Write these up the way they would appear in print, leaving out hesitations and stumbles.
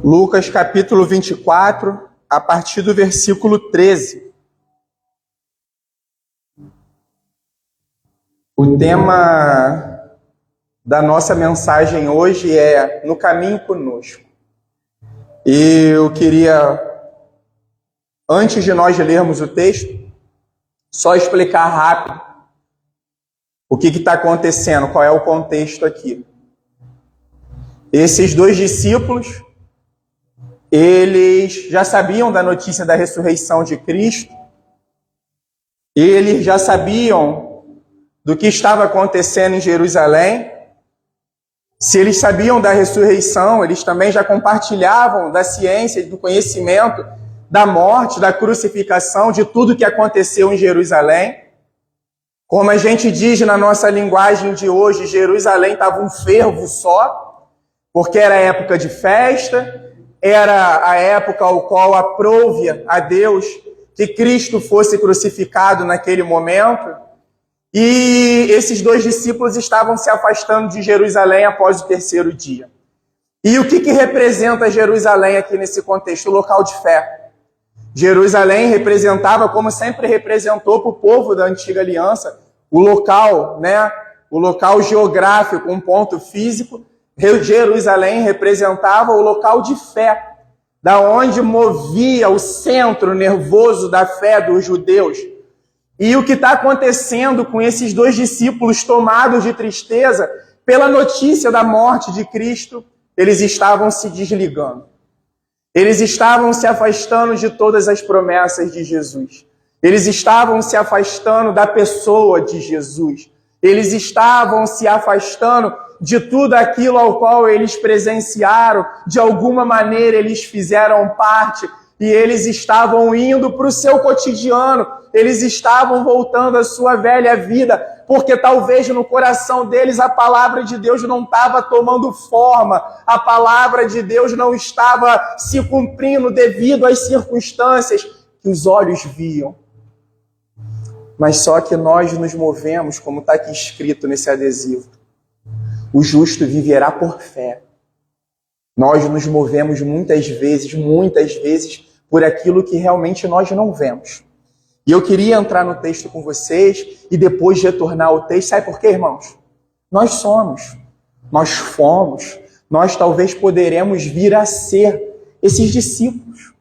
Lucas capítulo 24, a partir do versículo 13. O tema da nossa mensagem hoje é No Caminho Conosco. E eu queria, antes de nós lermos o texto, só explicar rápido o que está acontecendo, qual é o contexto aqui. Esses dois discípulos, eles já sabiam da notícia da ressurreição de Cristo, eles já sabiam do que estava acontecendo em Jerusalém. Se eles sabiam da ressurreição, eles também já compartilhavam da ciência e do conhecimento da morte, da crucificação, de tudo que aconteceu em Jerusalém. Como a gente diz na nossa linguagem de hoje, Jerusalém estava um fervo só, porque era época de festa, era a época ao qual aprouve a Deus que Cristo fosse crucificado naquele momento. E esses dois discípulos estavam se afastando de Jerusalém após o terceiro dia. E o que representa Jerusalém aqui nesse contexto? O local de fé. Jerusalém representava, como sempre representou para o povo da antiga aliança, o local, né? O local geográfico, um ponto físico. Jerusalém representava o local de fé, da onde movia o centro nervoso da fé dos judeus. E o que está acontecendo com esses dois discípulos tomados de tristeza pela notícia da morte de Cristo, eles estavam se desligando. Eles estavam se afastando de todas as promessas de Jesus. Eles estavam se afastando da pessoa de Jesus. Eles estavam se afastando de tudo aquilo ao qual eles presenciaram, de alguma maneira eles fizeram parte, e eles estavam indo para o seu cotidiano, eles estavam voltando à sua velha vida, porque talvez no coração deles a palavra de Deus não estava tomando forma, a palavra de Deus não estava se cumprindo devido às circunstâncias que os olhos viam. Mas só que nós nos movemos, como está aqui escrito nesse adesivo, o justo viverá por fé. Nós nos movemos muitas vezes, por aquilo que realmente nós não vemos. E eu queria entrar no texto com vocês e depois retornar ao texto. Sabe por quê, irmãos? Nós somos, nós fomos, nós talvez poderemos vir a ser esses discípulos.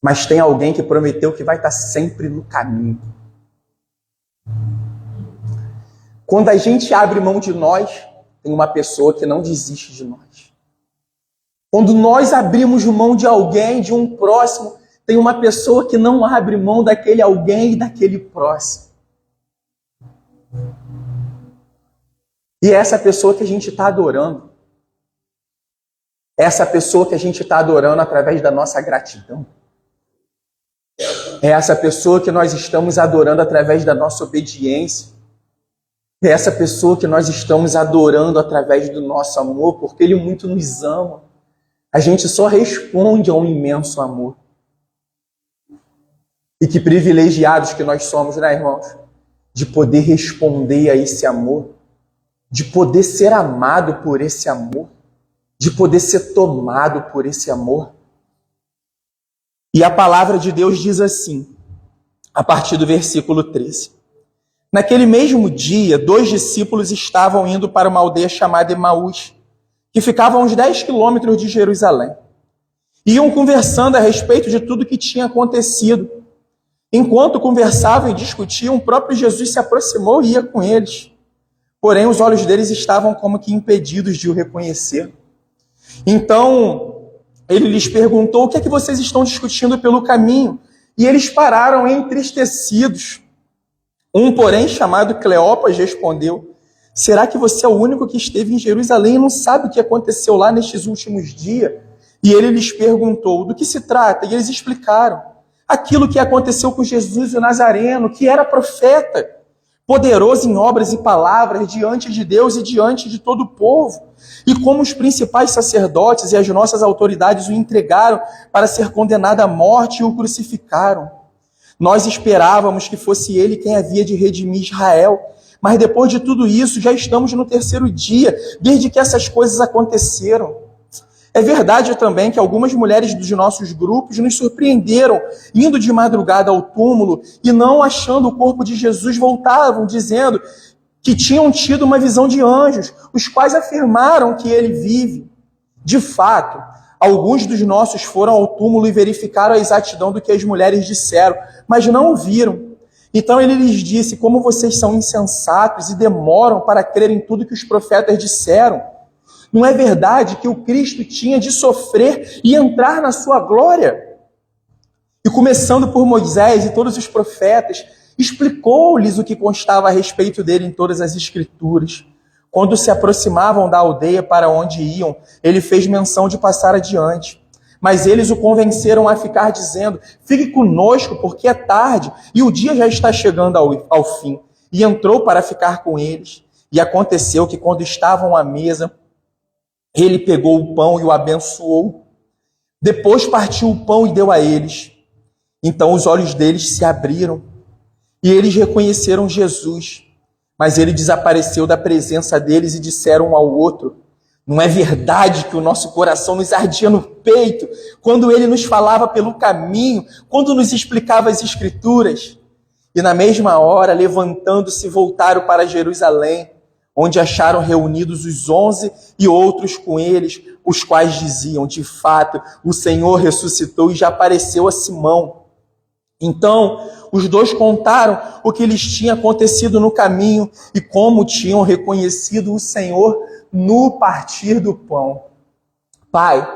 Mas tem alguém que prometeu que vai estar sempre no caminho. Quando a gente abre mão de nós, tem uma pessoa que não desiste de nós. Quando nós abrimos mão de alguém, de um próximo, tem uma pessoa que não abre mão daquele alguém e daquele próximo. E é essa pessoa que a gente está adorando. É essa pessoa que a gente está adorando através da nossa gratidão. É essa pessoa que nós estamos adorando através da nossa obediência. É essa pessoa que nós estamos adorando através do nosso amor, porque Ele muito nos ama. A gente só responde a um imenso amor. E que privilegiados que nós somos, né, irmãos? De poder responder a esse amor, de poder ser amado por esse amor, de poder ser tomado por esse amor. E a palavra de Deus diz assim, a partir do versículo 13. Naquele mesmo dia, 2 discípulos estavam indo para uma aldeia chamada Emaús, que ficava a uns 10 quilômetros de Jerusalém. Iam conversando a respeito de tudo que tinha acontecido. Enquanto conversavam e discutiam, o próprio Jesus se aproximou e ia com eles. Porém, os olhos deles estavam como que impedidos de o reconhecer. Então, ele lhes perguntou: o que é que vocês estão discutindo pelo caminho? E eles pararam entristecidos. Um, porém, chamado Cleopas, respondeu: será que você é o único que esteve em Jerusalém e não sabe o que aconteceu lá nestes últimos dias? E ele lhes perguntou: do que se trata? E eles explicaram aquilo que aconteceu com Jesus o Nazareno, que era profeta. poderoso em obras e palavras diante de Deus e diante de todo o povo. E como os principais sacerdotes e as nossas autoridades o entregaram para ser condenado à morte e o crucificaram. Nós esperávamos que fosse ele quem havia de redimir Israel, mas depois de tudo isso, já estamos no 3º dia, desde que essas coisas aconteceram. É verdade também que algumas mulheres dos nossos grupos nos surpreenderam, indo de madrugada ao túmulo e não achando o corpo de Jesus, voltavam dizendo que tinham tido uma visão de anjos, os quais afirmaram que ele vive. De fato, alguns dos nossos foram ao túmulo e verificaram a exatidão do que as mulheres disseram, mas não o viram. Então ele lhes disse: como vocês são insensatos e demoram para crer em tudo que os profetas disseram. Não é verdade que o Cristo tinha de sofrer e entrar na sua glória? E começando por Moisés e todos os profetas, explicou-lhes o que constava a respeito dele em todas as Escrituras. Quando se aproximavam da aldeia para onde iam, ele fez menção de passar adiante. Mas eles o convenceram a ficar, dizendo: fique conosco, porque é tarde, e o dia já está chegando ao fim. E entrou para ficar com eles. E aconteceu que, quando estavam à mesa, ele pegou o pão e o abençoou. Depois partiu o pão e deu a eles. Então os olhos deles se abriram e eles reconheceram Jesus. Mas ele desapareceu da presença deles e disseram um ao outro: não é verdade que o nosso coração nos ardia no peito quando ele nos falava pelo caminho, quando nos explicava as Escrituras? E na mesma hora, levantando-se, voltaram para Jerusalém, onde acharam reunidos os 11 e outros com eles, os quais diziam: de fato, o Senhor ressuscitou e já apareceu a Simão. Então, os dois contaram o que lhes tinha acontecido no caminho e como tinham reconhecido o Senhor no partir do pão. Pai,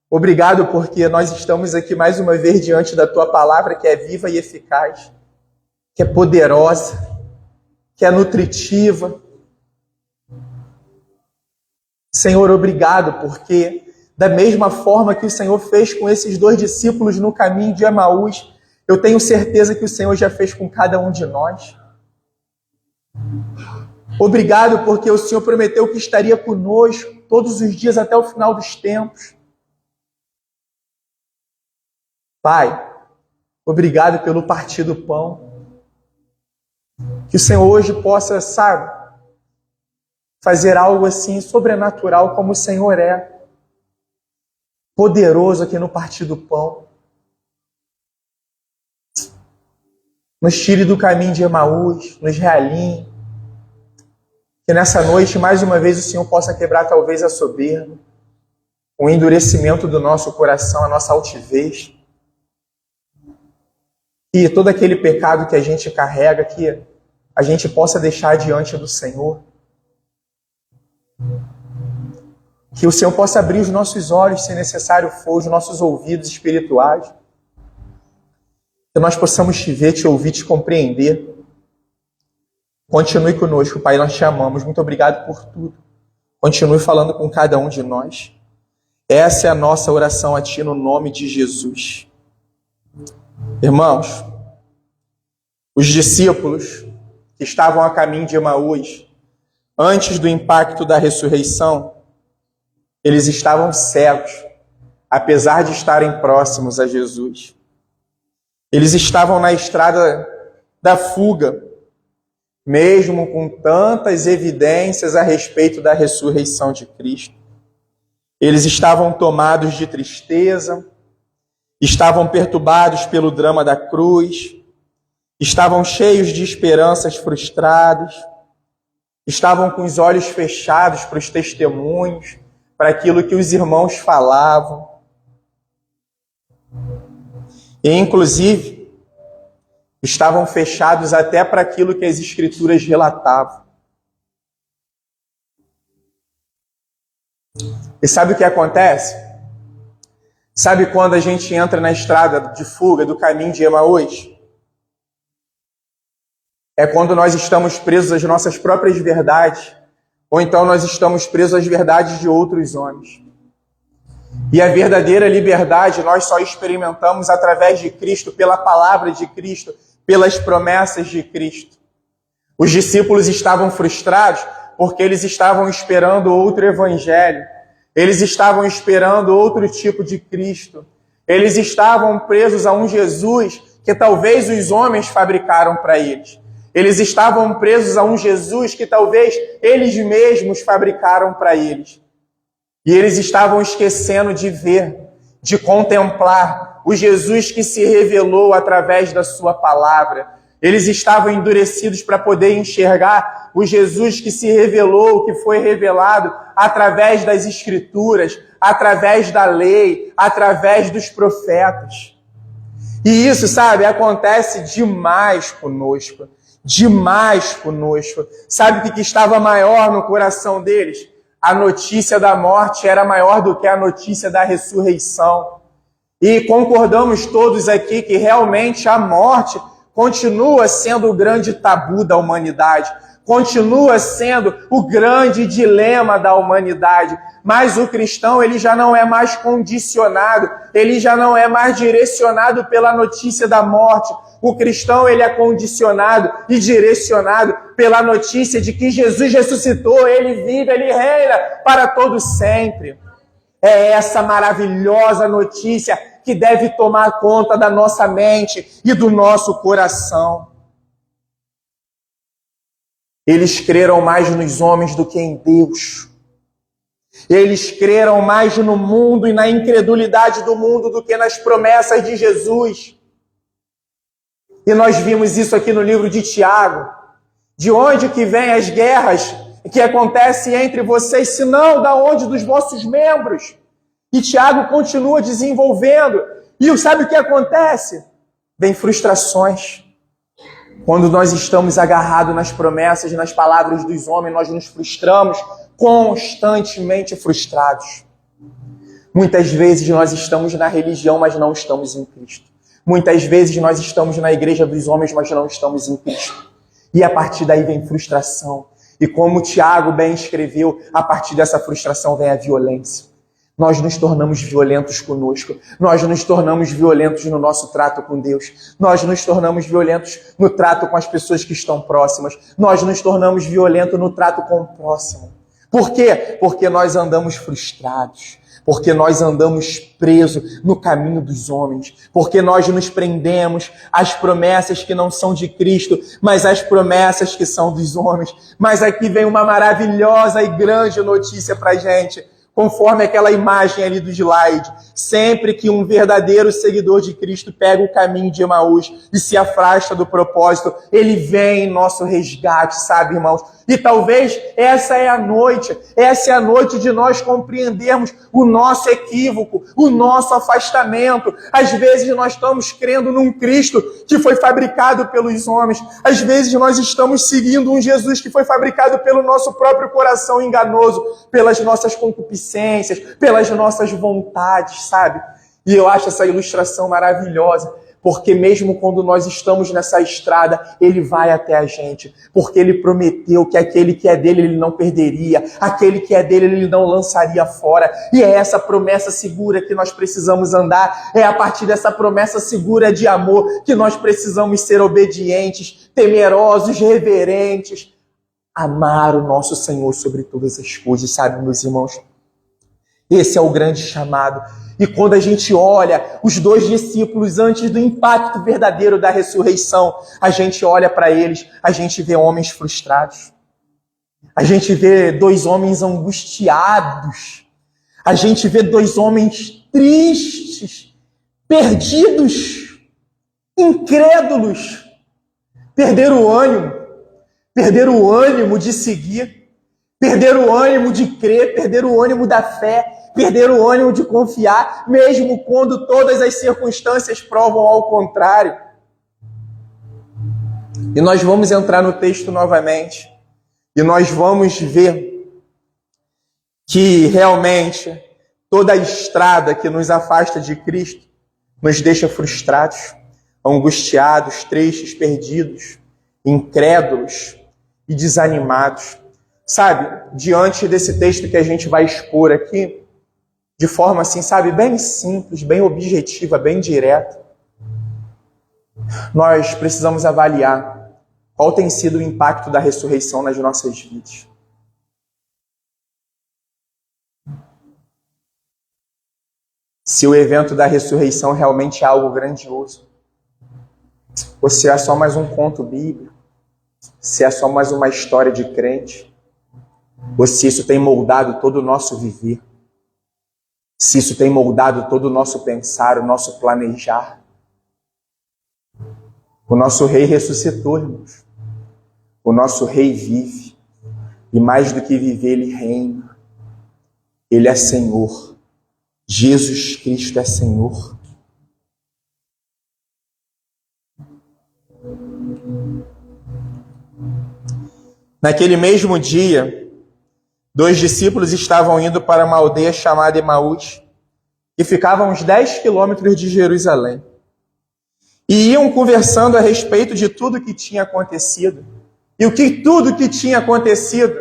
obrigado porque nós estamos aqui mais uma vez diante da Tua palavra, que é viva e eficaz, que é poderosa, que é nutritiva. Senhor, obrigado porque, da mesma forma que o Senhor fez com esses 2 discípulos no caminho de Emaús, eu tenho certeza que o Senhor já fez com cada um de nós. Obrigado porque o Senhor prometeu que estaria conosco todos os dias até o final dos tempos. Pai, obrigado pelo partir do pão. Que o Senhor hoje possa, fazer algo assim sobrenatural como o Senhor é. Poderoso aqui no partir do pão. Nos tire do caminho de Emaús, nos realinhe. Que nessa noite, mais uma vez, o Senhor possa quebrar talvez a soberba, o endurecimento do nosso coração, a nossa altivez. E todo aquele pecado que a gente carrega, que a gente possa deixar diante do Senhor. Que o Senhor possa abrir os nossos olhos, se necessário for, os nossos ouvidos espirituais. Que nós possamos te ver, te ouvir, te compreender. Continue conosco, Pai, nós te amamos. Muito obrigado por tudo. Continue falando com cada um de nós. Essa é a nossa oração a Ti, no nome de Jesus. Irmãos, os discípulos que estavam a caminho de Emaús, antes do impacto da ressurreição, eles estavam cegos, apesar de estarem próximos a Jesus. Eles estavam na estrada da fuga, mesmo com tantas evidências a respeito da ressurreição de Cristo. Eles estavam tomados de tristeza, estavam perturbados pelo drama da cruz, estavam cheios de esperanças frustradas, estavam com os olhos fechados para os testemunhos, para aquilo que os irmãos falavam. E, inclusive, estavam fechados até para aquilo que as Escrituras relatavam. E sabe o que acontece? Sabe quando a gente entra na estrada de fuga do caminho de Emaús? É quando nós estamos presos às nossas próprias verdades, ou então nós estamos presos às verdades de outros homens. E a verdadeira liberdade nós só experimentamos através de Cristo, pela palavra de Cristo, pelas promessas de Cristo. Os discípulos estavam frustrados porque eles estavam esperando outro evangelho. Eles estavam esperando outro tipo de Cristo. Eles estavam presos a um Jesus que talvez os homens fabricaram para eles. Eles estavam presos a um Jesus que talvez eles mesmos fabricaram para eles. E eles estavam esquecendo de ver, de contemplar o Jesus que se revelou através da sua palavra. Eles estavam endurecidos para poder enxergar o Jesus que se revelou, que foi revelado através das Escrituras, através da lei, através dos profetas. E isso, sabe, acontece demais conosco. Demais conosco. Sabe o que estava maior no coração deles? A notícia da morte era maior do que a notícia da ressurreição. E concordamos todos aqui que realmente a morte continua sendo o grande tabu da humanidade, continua sendo o grande dilema da humanidade. Mas o cristão, ele já não é mais condicionado, ele já não é mais direcionado pela notícia da morte. O cristão, ele é condicionado e direcionado pela notícia de que Jesus ressuscitou, ele vive, ele reina para todo sempre. É essa maravilhosa notícia que deve tomar conta da nossa mente e do nosso coração. Eles creram mais nos homens do que em Deus. Eles creram mais no mundo e na incredulidade do mundo do que nas promessas de Jesus. E nós vimos isso aqui no livro de Tiago. De onde que vêm as guerras que acontecem entre vocês, senão da onde dos vossos membros? E Tiago continua desenvolvendo. E sabe o que acontece? Vem frustrações. Quando nós estamos agarrados nas promessas, nas palavras dos homens, nós nos frustramos, constantemente frustrados. Muitas vezes nós estamos na religião, mas não estamos em Cristo. Muitas vezes nós estamos na igreja dos homens, mas não estamos em Cristo. E a partir daí vem frustração. E como Tiago bem escreveu, a partir dessa frustração vem a violência. Nós nos tornamos violentos conosco. Nós nos tornamos violentos no nosso trato com Deus. Nós nos tornamos violentos no trato com as pessoas que estão próximas. Nós nos tornamos violentos no trato com o próximo. Por quê? Porque nós andamos frustrados. Porque nós andamos presos no caminho dos homens. Porque nós nos prendemos às promessas que não são de Cristo, mas às promessas que são dos homens. Mas aqui vem uma maravilhosa e grande notícia para a gente. Conforme aquela imagem ali do slide, sempre que um verdadeiro seguidor de Cristo pega o caminho de Emaús e se afasta do propósito, ele vem em nosso resgate, sabe, irmãos? E talvez essa é a noite de nós compreendermos o nosso equívoco, o nosso afastamento. Às vezes nós estamos crendo num Cristo que foi fabricado pelos homens. Às vezes nós estamos seguindo um Jesus que foi fabricado pelo nosso próprio coração enganoso, pelas nossas concupiscências, pelas nossas vontades, sabe? E eu acho essa ilustração maravilhosa. Porque mesmo quando nós estamos nessa estrada, Ele vai até a gente. Porque Ele prometeu que aquele que é dele, Ele não perderia. Aquele que é dele, Ele não lançaria fora. E é essa promessa segura que nós precisamos andar. É a partir dessa promessa segura de amor que nós precisamos ser obedientes, temerosos, reverentes. Amar o nosso Senhor sobre todas as coisas, sabe, meus irmãos? Esse é o grande chamado. E quando a gente olha os dois discípulos antes do impacto verdadeiro da ressurreição, a gente olha para eles, a gente vê homens frustrados. A gente vê dois homens angustiados. A gente vê dois homens tristes, perdidos, incrédulos. Perderam o ânimo de seguir, perderam o ânimo de crer, perderam o ânimo da fé, perderam o ânimo de confiar, mesmo quando todas as circunstâncias provam ao contrário. E nós vamos entrar no texto novamente, e nós vamos ver que realmente toda a estrada que nos afasta de Cristo nos deixa frustrados, angustiados, tristes, perdidos, incrédulos e desanimados. Sabe, diante desse texto que a gente vai expor aqui, de forma assim, sabe, bem simples, bem objetiva, bem direta, nós precisamos avaliar Qual tem sido o impacto da ressurreição nas nossas vidas? Se o evento da ressurreição realmente é algo grandioso, ou se é só mais um conto bíblico, se é só mais uma história de crente, ou se isso tem moldado todo o nosso viver, se isso tem moldado todo o nosso pensar, o nosso planejar. O nosso rei ressuscitou, irmãos. O nosso rei vive. E mais do que viver, ele reina. Ele é Senhor. Jesus Cristo é Senhor. Naquele mesmo dia, 2 discípulos estavam indo para uma aldeia chamada Emaús, que ficava a uns 10 quilômetros de Jerusalém. E iam conversando a respeito de tudo que tinha acontecido. E tudo que tinha acontecido?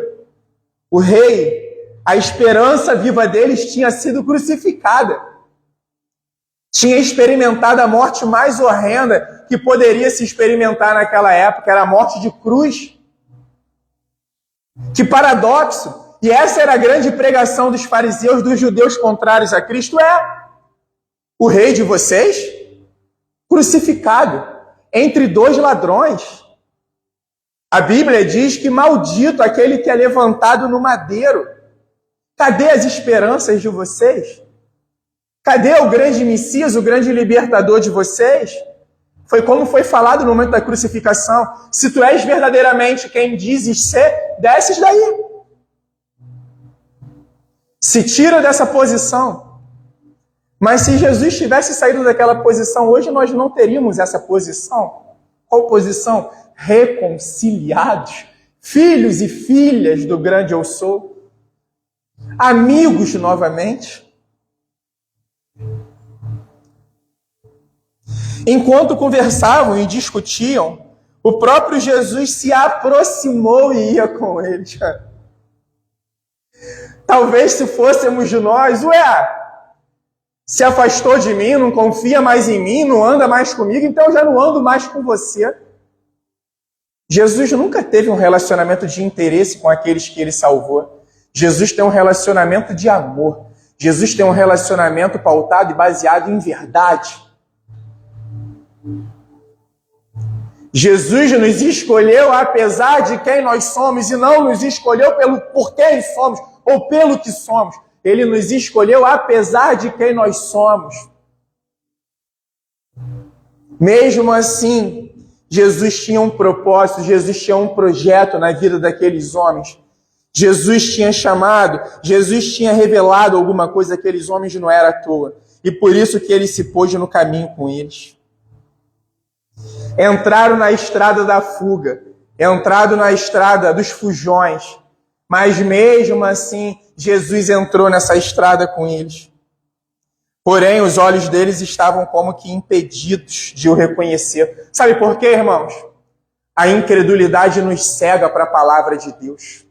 O rei, a esperança viva deles tinha sido crucificada. Tinha experimentado a morte mais horrenda que poderia se experimentar naquela época, era a morte de cruz. Que paradoxo! E essa era a grande pregação dos fariseus, dos judeus contrários a Cristo, o rei de vocês, crucificado entre 2 ladrões. A Bíblia diz que maldito aquele que é levantado no madeiro. Cadê as esperanças de vocês? Cadê o grande Messias, o grande libertador de vocês? Foi como foi falado no momento da crucificação. Se tu és verdadeiramente quem dizes ser, desces daí. Se tira dessa posição. Mas se Jesus tivesse saído daquela posição, hoje nós não teríamos essa posição. Qual posição? Reconciliados, filhos e filhas do grande eu sou, amigos novamente. Enquanto conversavam e discutiam, o próprio Jesus se aproximou e ia com eles. Talvez se fôssemos de nós, se afastou de mim, não confia mais em mim, não anda mais comigo, então eu já não ando mais com você. Jesus nunca teve um relacionamento de interesse com aqueles que ele salvou. Jesus tem um relacionamento de amor. Jesus tem um relacionamento pautado e baseado em verdade. Jesus nos escolheu apesar de quem nós somos e não nos escolheu por quem somos ou pelo que somos. Ele nos escolheu apesar de quem nós somos. Mesmo assim, Jesus tinha um propósito, Jesus tinha um projeto na vida daqueles homens. Jesus tinha chamado, Jesus tinha revelado alguma coisa àqueles homens, não era à toa. E por isso que ele se pôs no caminho com eles. Entraram na estrada da fuga, entraram na estrada dos fujões, mas mesmo assim, Jesus entrou nessa estrada com eles. Porém, os olhos deles estavam como que impedidos de o reconhecer. Sabe por quê, irmãos? A incredulidade nos cega para a palavra de Deus.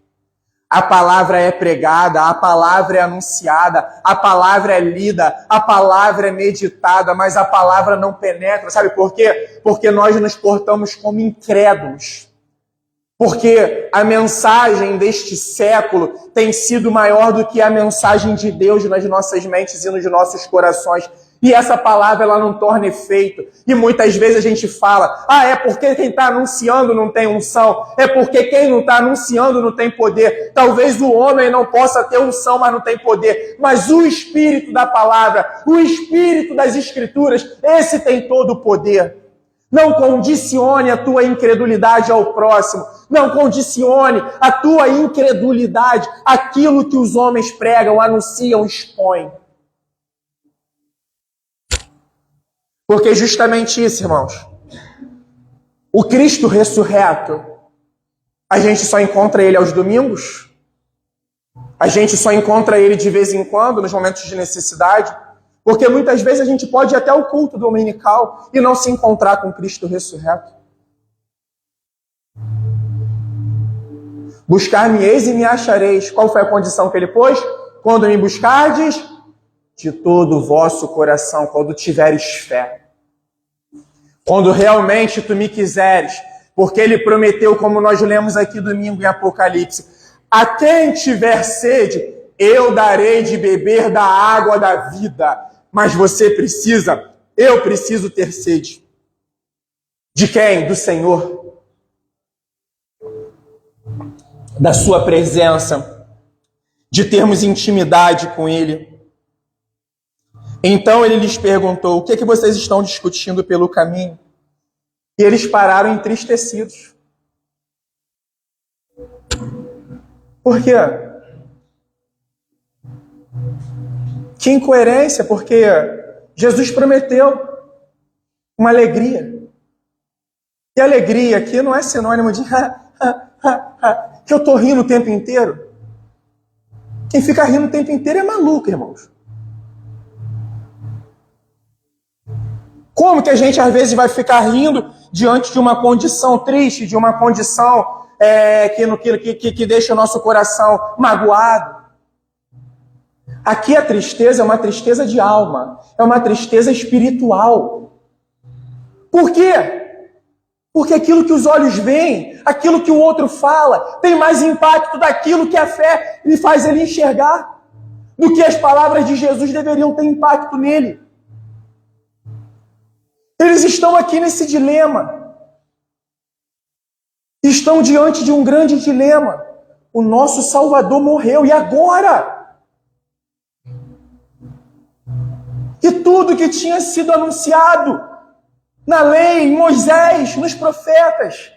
A palavra é pregada, a palavra é anunciada, a palavra é lida, a palavra é meditada, mas a palavra não penetra. Sabe por quê? Porque nós nos portamos como incrédulos. Porque a mensagem deste século tem sido maior do que a mensagem de Deus nas nossas mentes e nos nossos corações. E essa palavra ela não torna efeito. E muitas vezes a gente fala, é porque quem está anunciando não tem unção. É porque quem não está anunciando não tem poder. Talvez o homem não possa ter unção, mas não tem poder. Mas o Espírito da palavra, o Espírito das Escrituras, esse tem todo o poder. Não condicione a tua incredulidade ao próximo. Não condicione a tua incredulidade àquilo que os homens pregam, anunciam, expõem. Porque justamente isso, irmãos. O Cristo ressurreto, a gente só encontra ele aos domingos? A gente só encontra ele de vez em quando, nos momentos de necessidade? Porque muitas vezes a gente pode ir até o culto dominical e não se encontrar com Cristo ressurreto. Buscar-me-eis e me achareis. Qual foi a condição que ele pôs? Quando me buscardes, de todo o vosso coração, quando tiveres fé. Quando realmente tu me quiseres, Porque ele prometeu, como nós lemos aqui domingo em Apocalipse, a quem tiver sede, eu darei de beber da água da vida. Mas eu preciso ter sede. De quem? Do Senhor. Da sua presença. De termos intimidade com Ele. Então ele lhes perguntou, o que é que vocês estão discutindo pelo caminho? E eles pararam entristecidos. Por quê? Que incoerência, porque Jesus prometeu uma alegria. E alegria aqui não é sinônimo de que eu estou rindo o tempo inteiro. Quem fica rindo o tempo inteiro é maluco, irmãos. Como que a gente às vezes vai ficar rindo diante de uma condição triste, de uma condição que deixa o nosso coração magoado? Aqui a tristeza é uma tristeza de alma, é uma tristeza espiritual. Por quê? Porque aquilo que os olhos veem, aquilo que o outro fala, tem mais impacto daquilo que a fé lhe faz ele enxergar, do que as palavras de Jesus deveriam ter impacto nele. Eles estão aqui nesse dilema. Estão diante de um grande dilema. O nosso Salvador morreu, e agora? E tudo que tinha sido anunciado na lei, em Moisés, nos profetas,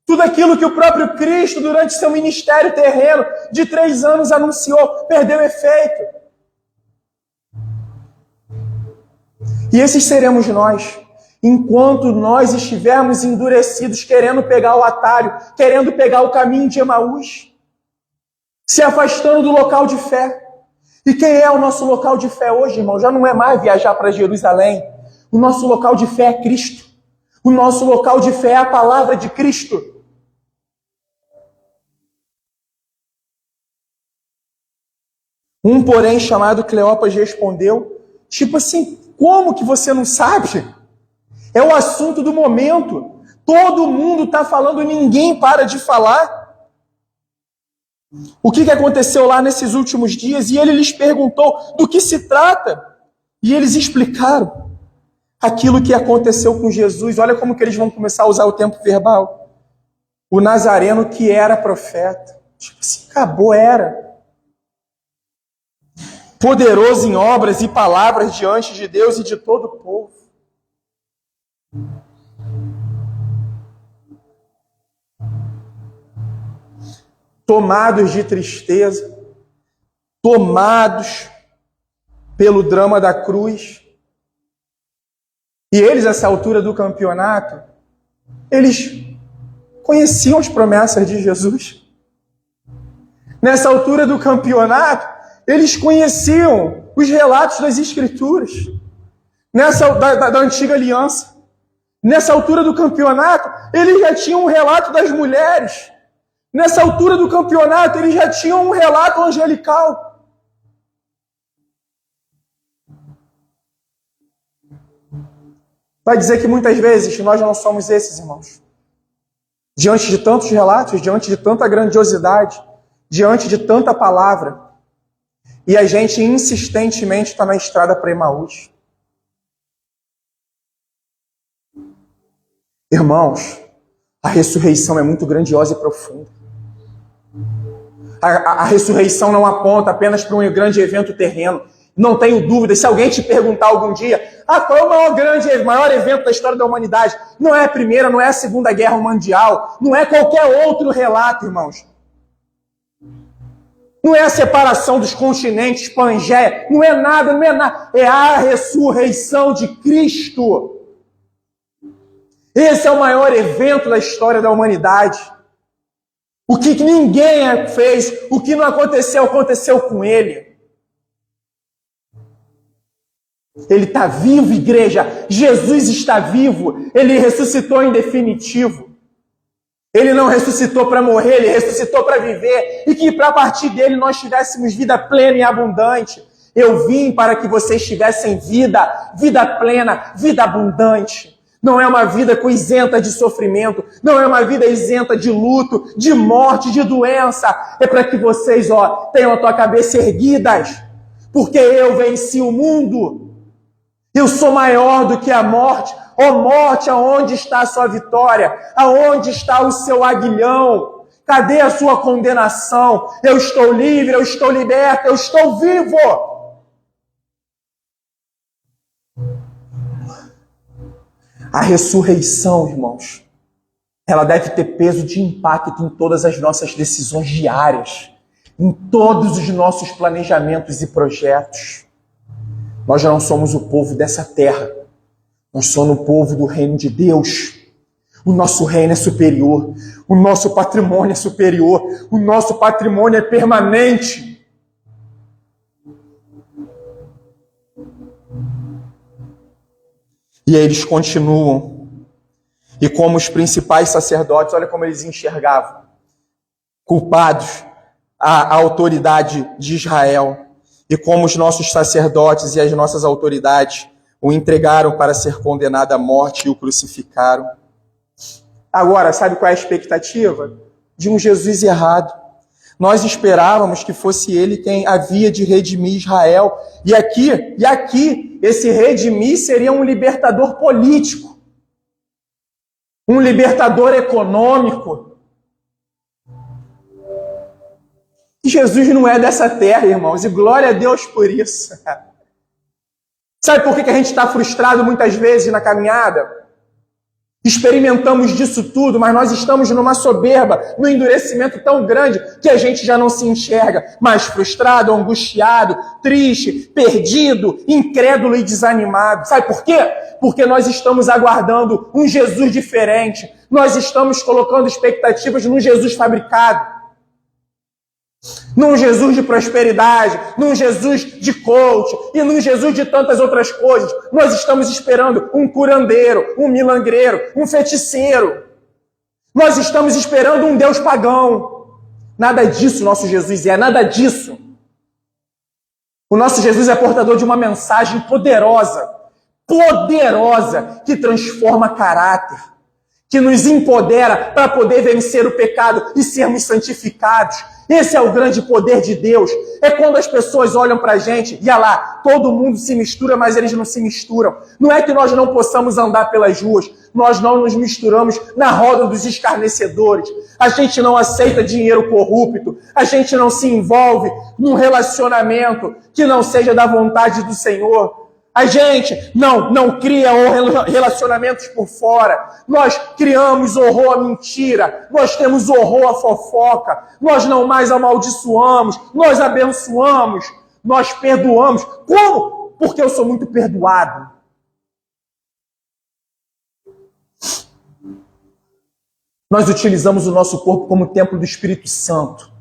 tudo aquilo que o próprio Cristo, durante seu ministério terreno de 3 anos, anunciou, perdeu efeito. E esses seremos nós. Enquanto nós estivermos endurecidos, querendo pegar o atalho, querendo pegar o caminho de Emaús, se afastando do local de fé. E quem é o nosso local de fé hoje, irmão? Já não é mais viajar para Jerusalém. O nosso local de fé é Cristo. O nosso local de fé é a palavra de Cristo. Um, porém, chamado Cleopas, respondeu, tipo assim, como que você não sabe? É o assunto do momento. Todo mundo está falando, ninguém para de falar. O que aconteceu lá nesses últimos dias? E ele lhes perguntou do que se trata. E eles explicaram aquilo que aconteceu com Jesus. Olha como que eles vão começar a usar o tempo verbal. O Nazareno que era profeta. Tipo assim, acabou, era. Poderoso em obras e palavras diante de Deus e de todo o povo. Tomados de tristeza, tomados pelo drama da cruz. E eles, nessa altura do campeonato, eles conheciam as promessas de Jesus. Nessa altura do campeonato, eles conheciam os relatos das Escrituras, da antiga aliança. Nessa altura do campeonato, eles já tinham um relato das mulheres. Nessa altura do campeonato, eles já tinham um relato angelical. Vai dizer que muitas vezes nós não somos esses, irmãos. Diante de tantos relatos, diante de tanta grandiosidade, diante de tanta palavra, e a gente insistentemente está na estrada para Emaús. Irmãos, a ressurreição é muito grandiosa e profunda. A ressurreição não aponta apenas para um grande evento terreno. Não tenho dúvida, se alguém te perguntar algum dia, qual é o maior evento da história da humanidade? Não é a Primeira, não é a Segunda Guerra Mundial, não é qualquer outro relato, irmãos. Não é a separação dos continentes, Pangeia, não é nada. É a ressurreição de Cristo. Esse é o maior evento da história da humanidade. O que ninguém fez, o que não aconteceu, aconteceu com ele. Ele está vivo, igreja. Jesus está vivo. Ele ressuscitou em definitivo. Ele não ressuscitou para morrer, ele ressuscitou para viver. E que a partir dele nós tivéssemos vida plena e abundante. Eu vim para que vocês tivessem vida plena, vida abundante. Não é uma vida isenta de sofrimento. Não é uma vida isenta de luto, de morte, de doença. É para que vocês, tenham a tua cabeça erguidas. Porque eu venci o mundo. Eu sou maior do que a morte. Ó morte, aonde está a sua vitória? Aonde está o seu aguilhão? Cadê a sua condenação? Eu estou livre, eu estou liberto, eu estou vivo. A ressurreição, irmãos, ela deve ter peso de impacto em todas as nossas decisões diárias, em todos os nossos planejamentos e projetos. Nós não somos o povo dessa terra. Nós somos o povo do reino de Deus. O nosso reino é superior. O nosso patrimônio é superior. O nosso patrimônio é permanente. E aí eles continuam. E como os principais sacerdotes, olha como eles enxergavam. Culpados a autoridade de Israel. E como os nossos sacerdotes e as nossas autoridades o entregaram para ser condenado à morte e o crucificaram. Agora, sabe qual é a expectativa? De um Jesus errado. Nós esperávamos que fosse ele quem havia de redimir Israel. E aqui, esse redimir seria um libertador político. Um libertador econômico. E Jesus não é dessa terra, irmãos. E glória a Deus por isso. Sabe por que a gente está frustrado muitas vezes na caminhada? Experimentamos disso tudo, mas nós estamos numa soberba, num endurecimento tão grande que a gente já não se enxerga, mais frustrado, angustiado, triste, perdido, incrédulo e desanimado. Sabe por quê? Porque nós estamos aguardando um Jesus diferente. Nós estamos colocando expectativas num Jesus fabricado. Num Jesus de prosperidade, num Jesus de coach e num Jesus de tantas outras coisas. Nós estamos esperando um curandeiro, um milagreiro, um feiticeiro. Nós estamos esperando um Deus pagão. Nada disso nosso Jesus é, nada disso. O nosso Jesus é portador de uma mensagem poderosa, que transforma caráter, que nos empodera para poder vencer o pecado e sermos santificados. Esse é o grande poder de Deus. É quando as pessoas olham para a gente e olha lá, todo mundo se mistura, mas eles não se misturam. Não é que nós não possamos andar pelas ruas, nós não nos misturamos na roda dos escarnecedores. A gente não aceita dinheiro corrupto, a gente não se envolve num relacionamento que não seja da vontade do Senhor. A gente não cria relacionamentos por fora. Nós criamos horror à mentira. Nós temos horror à fofoca. Nós não mais amaldiçoamos. Nós abençoamos. Nós perdoamos. Como? Porque eu sou muito perdoado. Nós utilizamos o nosso corpo como templo do Espírito Santo.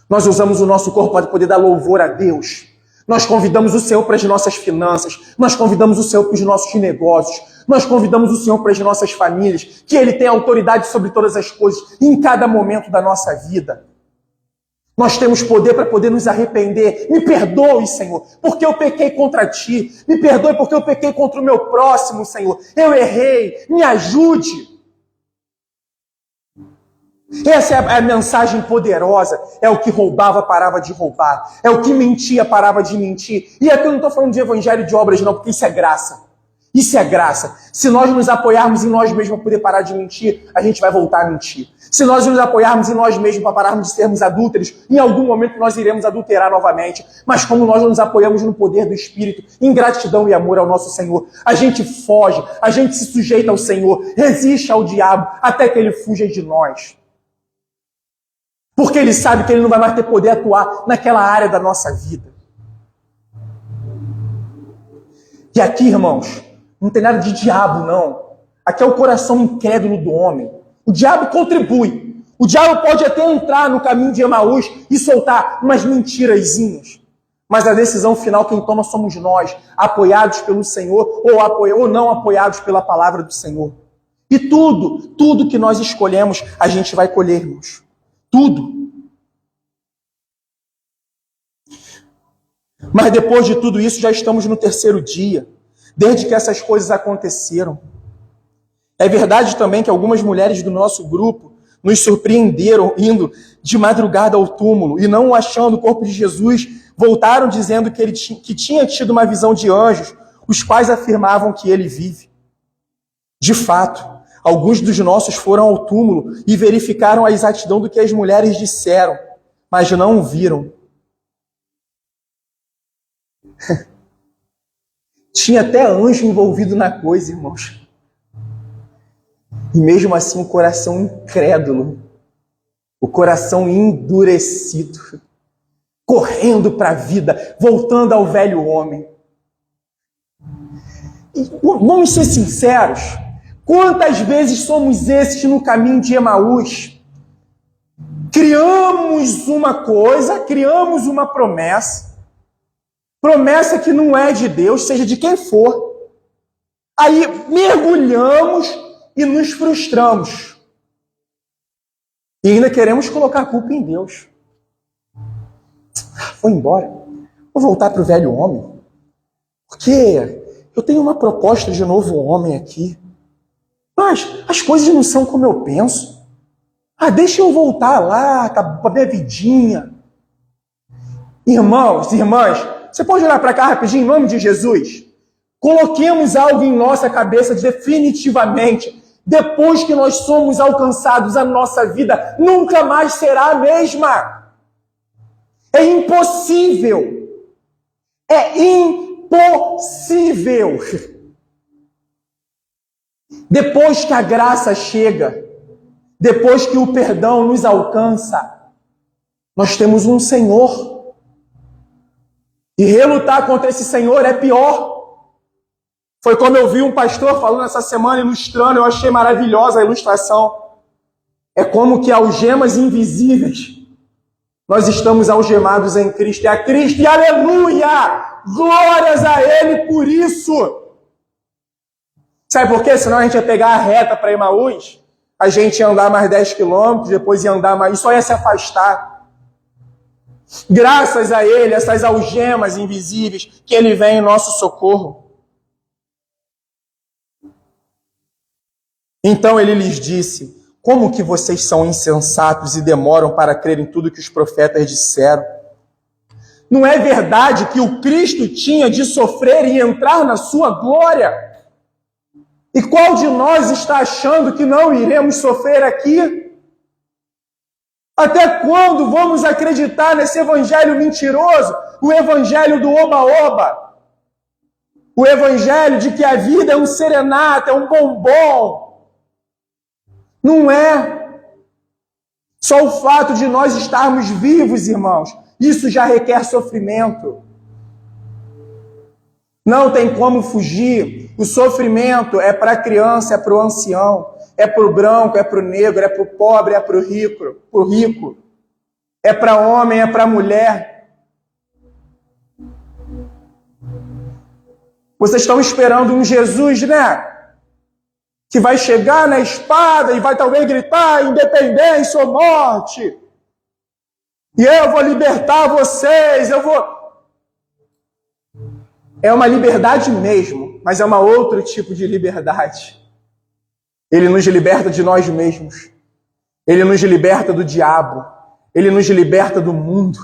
Nós usamos o nosso corpo para poder dar louvor a Deus. Nós convidamos o Senhor para as nossas finanças. Nós convidamos o Senhor para os nossos negócios. Nós convidamos o Senhor para as nossas famílias. Que Ele tem autoridade sobre todas as coisas, em cada momento da nossa vida. Nós temos poder para poder nos arrepender. Me perdoe, Senhor, porque eu pequei contra Ti. Me perdoe porque eu pequei contra o meu próximo, Senhor. Eu errei. Me ajude. Essa é a mensagem poderosa. É o que roubava, parava de roubar. É o que mentia, parava de mentir. E aqui eu não estou falando de evangelho de obras, não, porque isso é graça. Isso é graça. Se nós nos apoiarmos em nós mesmos para poder parar de mentir, a gente vai voltar a mentir. Se nós nos apoiarmos em nós mesmos para pararmos de sermos adúlteros, em algum momento nós iremos adulterar novamente. Mas como nós nos apoiamos no poder do Espírito, em gratidão e amor ao nosso Senhor, a gente foge, a gente se sujeita ao Senhor, resiste ao diabo até que ele fuja de nós. Porque ele sabe que ele não vai mais ter poder atuar naquela área da nossa vida. E aqui, irmãos, não tem nada de diabo, não. Aqui é o coração incrédulo do homem. O diabo contribui. O diabo pode até entrar no caminho de Emaús e soltar umas mentirazinhas. Mas a decisão final quem toma somos nós, apoiados pelo Senhor ou não apoiados pela palavra do Senhor. E tudo que nós escolhemos, a gente vai colher, irmãos. Tudo. Mas depois de tudo isso, já estamos no terceiro dia. Desde que essas coisas aconteceram. É verdade também que algumas mulheres do nosso grupo nos surpreenderam indo de madrugada ao túmulo e, não achando o corpo de Jesus, voltaram dizendo que tinha tido uma visão de anjos, os quais afirmavam que ele vive. De fato, alguns dos nossos foram ao túmulo e verificaram a exatidão do que as mulheres disseram, mas não o viram. Tinha até anjo envolvido na coisa, irmãos. E mesmo assim o coração incrédulo, o coração endurecido, correndo para a vida, voltando ao velho homem. E vamos ser sinceros, quantas vezes somos esses no caminho de Emaús? Criamos uma coisa, criamos uma promessa que não é de Deus, seja de quem for. Aí mergulhamos e nos frustramos. E ainda queremos colocar a culpa em Deus. Vou embora. Vou voltar para o velho homem. Porque eu tenho uma proposta de novo homem aqui. Mas as coisas não são como eu penso. Deixa eu voltar lá, com a minha vidinha. Irmãos, irmãs, você pode olhar para cá rapidinho, em nome de Jesus? Coloquemos algo em nossa cabeça definitivamente. Depois que nós somos alcançados, a nossa vida nunca mais será a mesma. É impossível. É impossível. Depois que a graça chega, depois que o perdão nos alcança, nós temos um Senhor. E relutar contra esse Senhor é pior. Foi como eu vi um pastor falando essa semana, ilustrando, eu achei maravilhosa a ilustração. É como que algemas invisíveis. Nós estamos algemados em Cristo. É a Cristo e aleluia! Glórias a Ele por isso! Sabe por quê? Senão a gente ia pegar a reta para Emaús, a gente ia andar mais 10 quilômetros, depois ia andar mais, e só ia se afastar. Graças a Ele, essas algemas invisíveis, que Ele vem em nosso socorro. Então Ele lhes disse: como que vocês são insensatos e demoram para crer em tudo que os profetas disseram? Não é verdade que o Cristo tinha de sofrer e entrar na sua glória? E qual de nós está achando que não iremos sofrer aqui? Até quando vamos acreditar nesse evangelho mentiroso? O evangelho do oba-oba? O evangelho de que a vida é um serenato, é um bombom? Não é. Só o fato de nós estarmos vivos, irmãos, isso já requer sofrimento. Não tem como fugir. O sofrimento é para a criança, é para o ancião, é para o branco, é para o negro, é para o pobre, é para o rico. É para homem, é para mulher. Vocês estão esperando um Jesus, né? Que vai chegar na espada e vai talvez gritar: independência ou morte. E eu vou libertar vocês, eu vou... É uma liberdade mesmo, mas é um outro tipo de liberdade. Ele nos liberta de nós mesmos. Ele nos liberta do diabo. Ele nos liberta do mundo.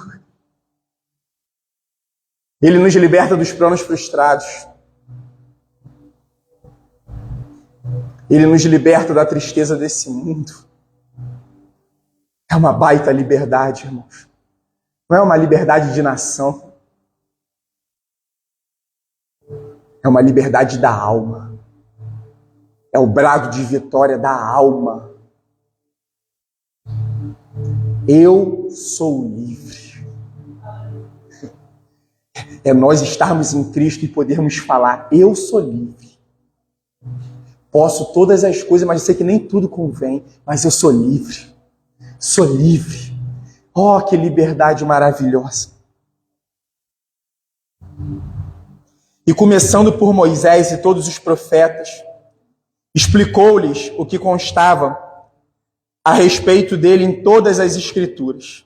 Ele nos liberta dos planos frustrados. Ele nos liberta da tristeza desse mundo. É uma baita liberdade, irmãos. Não é uma liberdade de nação. É uma liberdade da alma. É o brado de vitória da alma. Eu sou livre. É nós estarmos em Cristo e podermos falar: eu sou livre. Posso todas as coisas, mas eu sei que nem tudo convém. Mas eu sou livre. Sou livre. Oh, que liberdade maravilhosa. E começando por Moisés e todos os profetas, explicou-lhes o que constava a respeito dele em todas as Escrituras.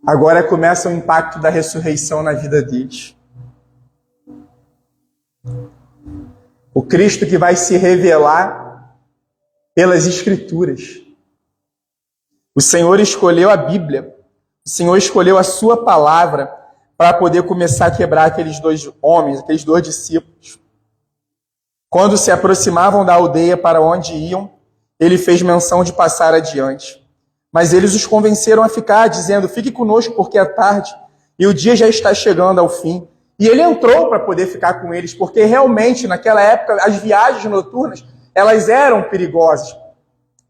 Agora começa o impacto da ressurreição na vida deles. O Cristo que vai se revelar pelas Escrituras. O Senhor escolheu a Bíblia, o Senhor escolheu a sua palavra para poder começar a quebrar aqueles dois homens, aqueles dois discípulos. Quando se aproximavam da aldeia para onde iam, ele fez menção de passar adiante. Mas eles os convenceram a ficar, dizendo: fique conosco porque é tarde e o dia já está chegando ao fim. E ele entrou para poder ficar com eles, porque realmente naquela época as viagens noturnas elas eram perigosas.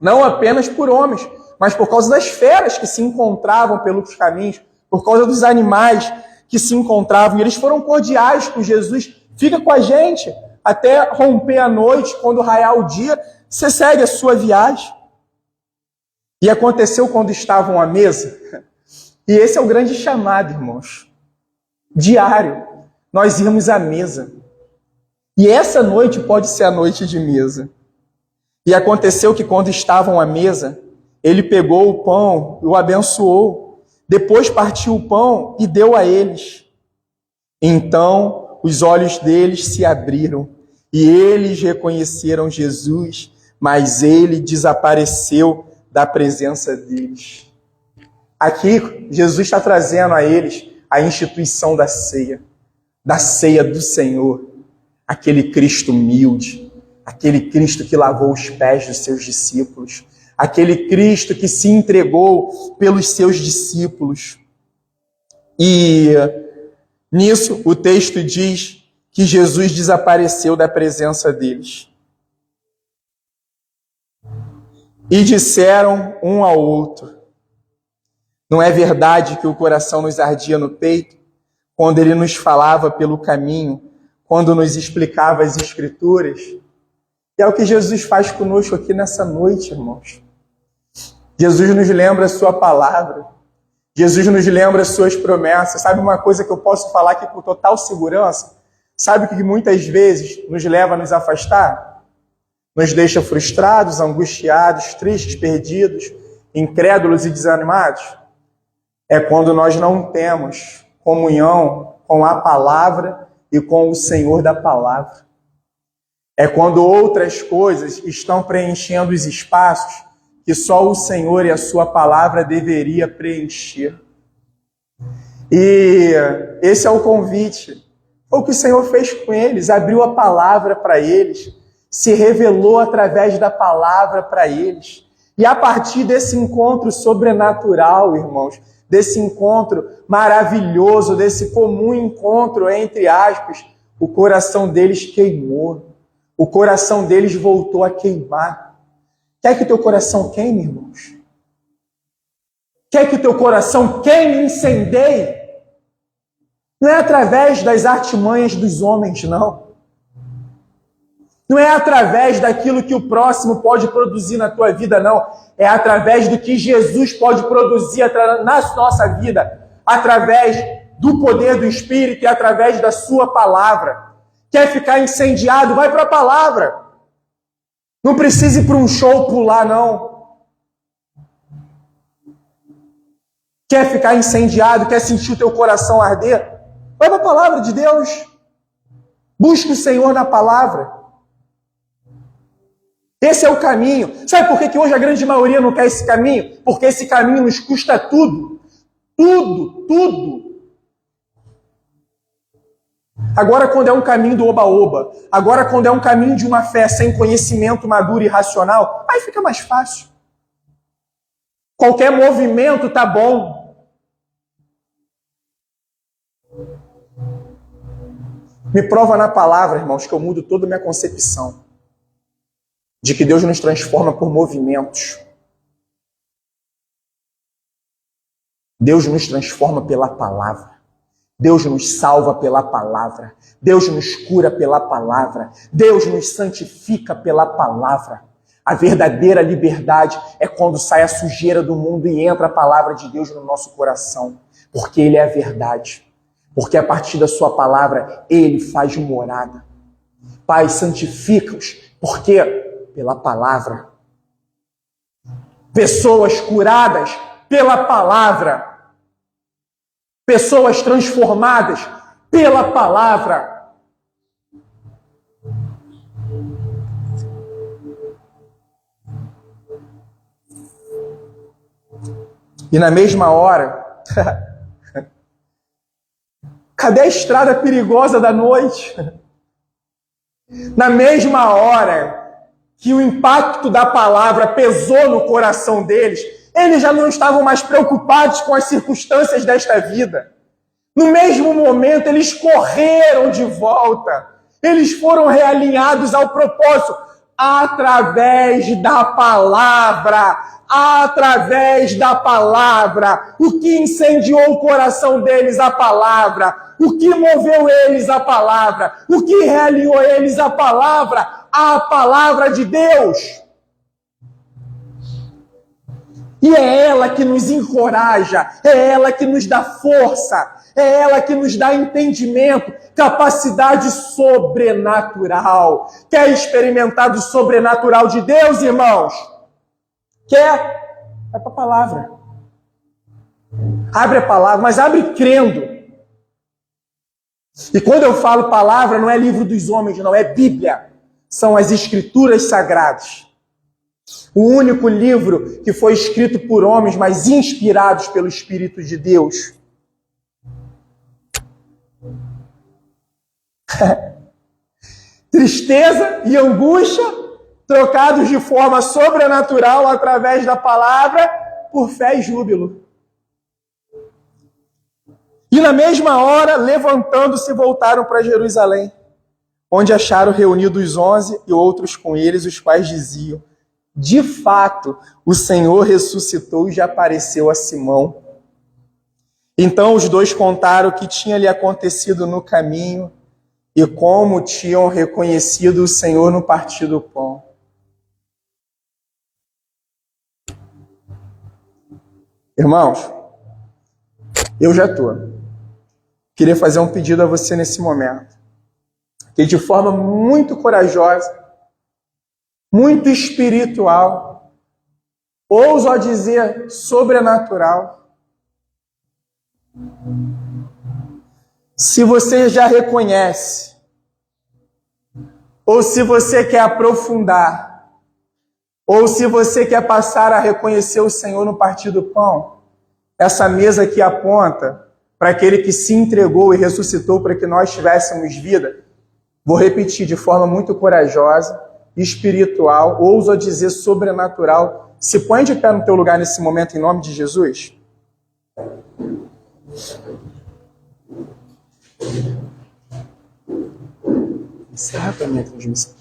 Não apenas por homens, mas por causa das feras que se encontravam pelos caminhos, por causa dos animais que se encontravam. E eles foram cordiais com Jesus: fica com a gente até romper a noite, quando raiar o dia, você segue a sua viagem. E aconteceu quando estavam à mesa, e esse é o grande chamado, irmãos, diário, nós irmos à mesa. E essa noite pode ser a noite de mesa. E aconteceu que quando estavam à mesa, ele pegou o pão e o abençoou, depois partiu o pão e deu a eles. Então os olhos deles se abriram, e eles reconheceram Jesus, mas ele desapareceu da presença deles. Aqui, Jesus está trazendo a eles a instituição da ceia do Senhor, aquele Cristo humilde, aquele Cristo que lavou os pés dos seus discípulos, aquele Cristo que se entregou pelos seus discípulos. E nisso o texto diz que Jesus desapareceu da presença deles. E disseram um ao outro: não é verdade que o coração nos ardia no peito quando ele nos falava pelo caminho, quando nos explicava as Escrituras? E é o que Jesus faz conosco aqui nessa noite, irmãos. Jesus nos lembra a sua palavra. Jesus nos lembra as suas promessas. Sabe uma coisa que eu posso falar aqui com total segurança? Sabe o que muitas vezes nos leva a nos afastar? Nos deixa frustrados, angustiados, tristes, perdidos, incrédulos e desanimados? É quando nós não temos comunhão com a palavra e com o Senhor da palavra. É quando outras coisas estão preenchendo os espaços que só o Senhor e a sua palavra deveria preencher. E esse é o convite. Foi o que o Senhor fez com eles, abriu a palavra para eles, se revelou através da palavra para eles. E a partir desse encontro sobrenatural, irmãos, desse encontro maravilhoso, desse comum encontro, entre aspas, o coração deles queimou. O coração deles voltou a queimar. Quer que o teu coração queime, irmãos? Quer que o teu coração queime e incendeie? Não é através das artimanhas dos homens, não. Não é através daquilo que o próximo pode produzir na tua vida, não. É através do que Jesus pode produzir na nossa vida, através do poder do Espírito e através da sua palavra. Quer ficar incendiado? Vai para a palavra. Não precisa ir para um show pular, não. Quer ficar incendiado? Quer sentir o teu coração arder? Vai para a palavra de Deus. Busque o Senhor na palavra. Esse é o caminho. Sabe por que hoje a grande maioria não quer esse caminho? Porque esse caminho nos custa tudo. Tudo, tudo. Agora, quando é um caminho do oba-oba, agora quando é um caminho de uma fé sem conhecimento maduro e racional, aí fica mais fácil. Qualquer movimento tá bom. Me prova na palavra, irmãos, que eu mudo toda a minha concepção de que Deus nos transforma por movimentos. Deus nos transforma pela palavra. Deus nos salva pela palavra. Deus nos cura pela palavra. Deus nos santifica pela palavra. A verdadeira liberdade é quando sai a sujeira do mundo e entra a palavra de Deus no nosso coração. Porque Ele é a verdade. Porque a partir da sua palavra, Ele faz morada. Pai, santifica-os. Por quê? Pela palavra. Pessoas curadas pela palavra. pessoas transformadas pela palavra. E na mesma hora, cadê a estrada perigosa da noite? Na mesma hora que o impacto da palavra pesou no coração deles, eles já não estavam mais preocupados com as circunstâncias desta vida. No mesmo momento, eles correram de volta. Eles foram realinhados ao propósito através da palavra. Através da palavra. O que incendiou o coração deles? A palavra. O que moveu eles? A palavra. O que realinhou eles? A palavra. A palavra de Deus. E é ela que nos encoraja, é ela que nos dá força, é ela que nos dá entendimento, capacidade sobrenatural. Quer experimentar do sobrenatural de Deus, irmãos? Quer? Vai para a palavra. Abre a palavra, mas abre crendo. E quando eu falo palavra, não é livro dos homens, não, é Bíblia. São as Escrituras Sagradas. O único livro que foi escrito por homens, mas inspirados pelo Espírito de Deus. Tristeza e angústia, trocados de forma sobrenatural através da palavra, por fé e júbilo. E na mesma hora, levantando-se, voltaram para Jerusalém, onde acharam reunidos os 11 e outros com eles, os quais diziam: de fato, o Senhor ressuscitou e já apareceu a Simão. Então os dois contaram o que tinha lhe acontecido no caminho e como tinham reconhecido o Senhor no partir do pão. Irmãos, eu já estou. Queria fazer um pedido a você nesse momento. Que de forma muito corajosa, muito espiritual, ouso a dizer sobrenatural. Se você já reconhece, ou se você quer aprofundar, ou se você quer passar a reconhecer o Senhor no partir do pão, essa mesa aqui aponta para aquele que se entregou e ressuscitou para que nós tivéssemos vida. Vou repetir de forma muito corajosa, espiritual, ouso a dizer sobrenatural. Se põe de pé no teu lugar nesse momento, em nome de Jesus. Encerra para mim a transmissão.